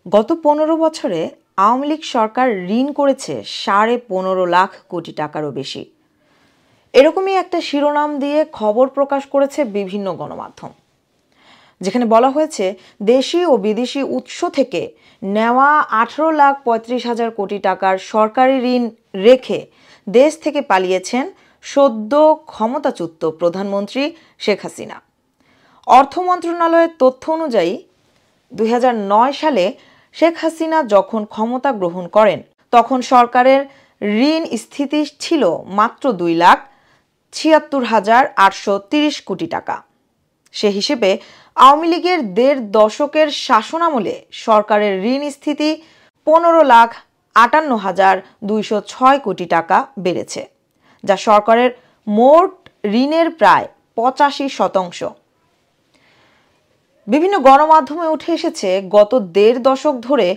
গত ১৫ বছরে আওয়ামী লীগ সরকার ঋণ করেছে ১৫.৫ লাখ কোটি টাকারও বেশি। এরকমই একটা শিরোনাম দিয়ে খবর প্রকাশ করেছে বিভিন্ন গণমাধ্যম, যেখানে বলা হয়েছে দেশি ও বিদেশি উৎস থেকে নেওয়া ১৮,৩৫,০০০ কোটি টাকার সরকারি ঋণ রেখে দেশ থেকে পালিয়েছেন সদ্য ক্ষমতাচ্যুত প্রধানমন্ত্রী শেখ হাসিনা। অর্থ মন্ত্রণালয়ের তথ্য অনুযায়ী ২০০৯ সালে শেখ হাসিনা যখন ক্ষমতা গ্রহণ করেন তখন সরকারের ঋণ স্থিতি ছিল মাত্র ২,৭৬,৮৩০ কোটি টাকা। সে হিসেবে আওয়ামী লীগের ১.৫ দশকের শাসনামলে সরকারের ঋণ স্থিতি ১৫,৫৮,২০৬ কোটি টাকা বেড়েছে, যা সরকারের মোট ঋণের প্রায় ৮৫%। বিভিন্ন গণমাধ্যমে উঠে এসেছে গত ১.৫ দশক ধরে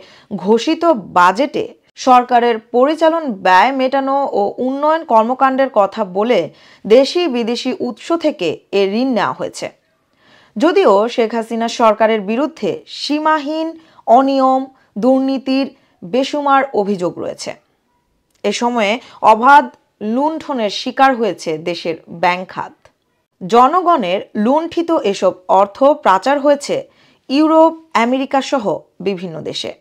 ঘোষিত বাজেটে সরকারের পরিচালন ব্যয় মেটানো ও উন্নয়ন কর্মকাণ্ডের কথা বলে দেশি বিদেশি উৎস থেকে এ ঋণ নেওয়া হয়েছে। যদিও শেখ হাসিনা সরকারের বিরুদ্ধে সীমাহীন অনিয়ম, দুর্নীতির বেসুমার অভিযোগ রয়েছে। এ সময়ে অবাধ লুণ্ঠনের শিকার হয়েছে দেশের ব্যাংক খাত। জনগণের লুণ্ঠিত এসব অর্থ পাচার হয়েছে ইউরোপ, আমেরিকা সহ বিভিন্ন দেশে।